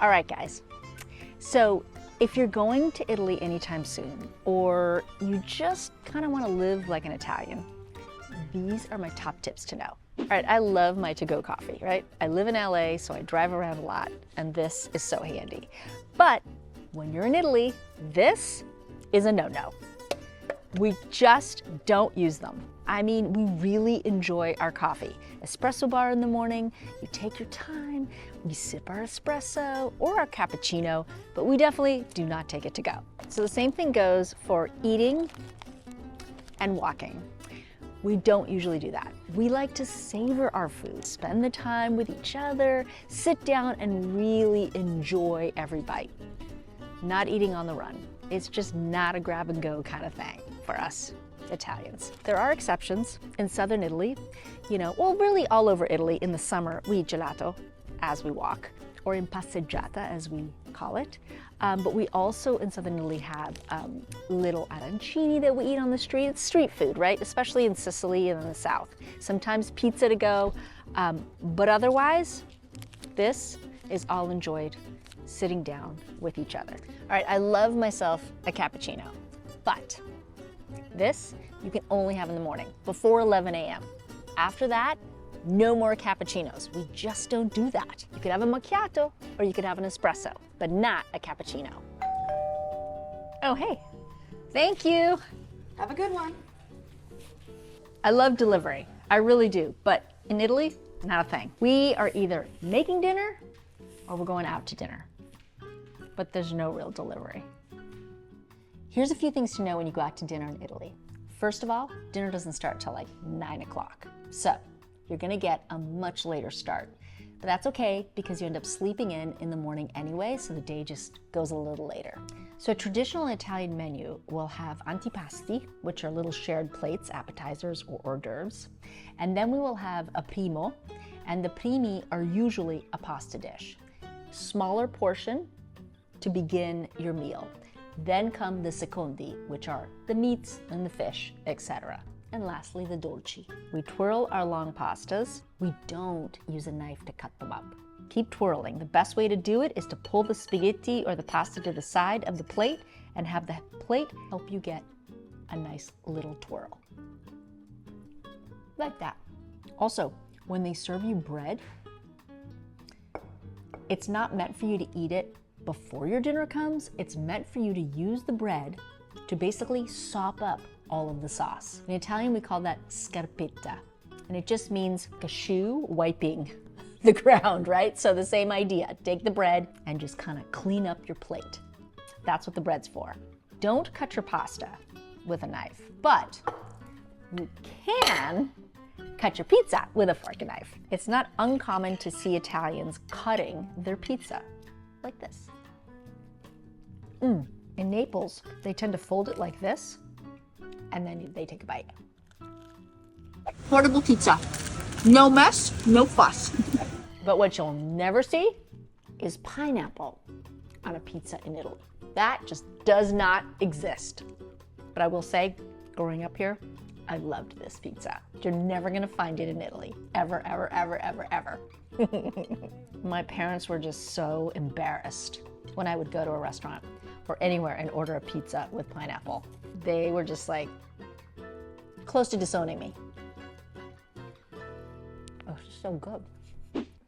All right, guys. So if you're going to Italy anytime soon, or you just kind of want to live like an Italian, these are my top tips to know. All right, I love my to-go coffee, right? I live in LA, so I drive around a lot, and this is so handy. But when you're in Italy, this is a no-no. We just don't use them. I mean, we really enjoy our coffee. Espresso bar in the morning, you take your time, we sip our espresso or our cappuccino, but we definitely do not take it to go. So the same thing goes for eating and walking. We don't usually do that. We like to savor our food, spend the time with each other, sit down and really enjoy every bite. Not eating on the run. It's just not a grab and go kind of thing for us Italians. There are exceptions. In southern Italy, well, really all over Italy in the summer, we eat gelato as we walk, or in passeggiata as we call it. But we also in southern Italy have little arancini that we eat on the street. It's street food, right? Especially in Sicily and in the south. Sometimes pizza to go, but otherwise, this is all enjoyed sitting down with each other. All right, I love myself a cappuccino, but this you can only have in the morning, before 11 a.m. After that, no more cappuccinos. We just don't do that. You could have a macchiato or you could have an espresso, but not a cappuccino. Oh, hey, thank you. Have a good one. I love delivery, I really do, but in Italy, not a thing. We are either making dinner or we're going out to dinner, but there's no real delivery. Here's a few things to know when you go out to dinner in Italy. First of all, dinner doesn't start till like 9 o'clock. So you're gonna get a much later start. But that's okay because you end up sleeping in the morning anyway, so the day just goes a little later. So a traditional Italian menu will have antipasti, which are little shared plates, appetizers or hors d'oeuvres. And then we will have a primo, and the primi are usually a pasta dish. Smaller portion to begin your meal. Then come the secondi, which are the meats and the fish, etc. And lastly, the dolci. We twirl our long pastas. We don't use a knife to cut them up. Keep twirling. The best way to do it is to pull the spaghetti or the pasta to the side of the plate and have the plate help you get a nice little twirl. Like that. Also, when they serve you bread, it's not meant for you to eat it before your dinner comes. It's meant for you to use the bread to basically sop up all of the sauce. In Italian, we call that scarpetta, and it just means a shoe wiping the ground, right? So the same idea, take the bread and just kind of clean up your plate. That's what the bread's for. Don't cut your pasta with a knife, but you can cut your pizza with a fork and knife. It's not uncommon to see Italians cutting their pizza like this. In Naples, they tend to fold it like this, and then they take a bite. Portable pizza. No mess, no fuss. But what you'll never see is pineapple on a pizza in Italy. That just does not exist. But I will say, growing up here, I loved this pizza. You're never gonna find it in Italy. Ever, ever, ever, ever, ever. My parents were just so embarrassed when I would go to a restaurant or anywhere and order a pizza with pineapple. They were just like, close to disowning me. Oh, it's so good.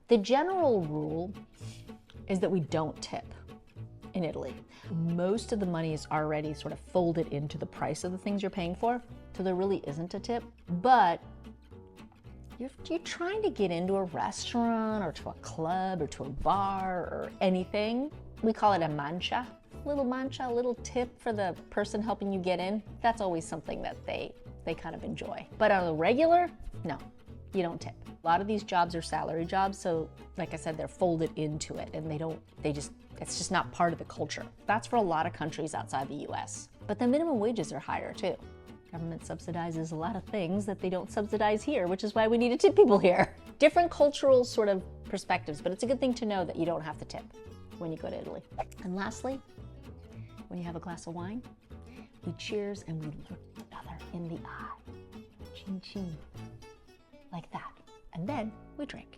The general rule is that we don't tip in Italy. Most of the money is already sort of folded into the price of the things you're paying for, so there really isn't a tip. But you're trying to get into a restaurant or to a club or to a bar or anything. We call it a mancia. A little tip for the person helping you get in. That's always something that they kind of enjoy. But on the regular, no, you don't tip. A lot of these jobs are salary jobs, so like I said, they're folded into it and it's just not part of the culture. That's for a lot of countries outside the US. But the minimum wages are higher too. Government subsidizes a lot of things that they don't subsidize here, which is why we need to tip people here. Different cultural sort of perspectives, but it's a good thing to know that you don't have to tip when you go to Italy. And lastly, when you have a glass of wine, we cheers and we look each other in the eye. Chin chin. Like that. And then we drink.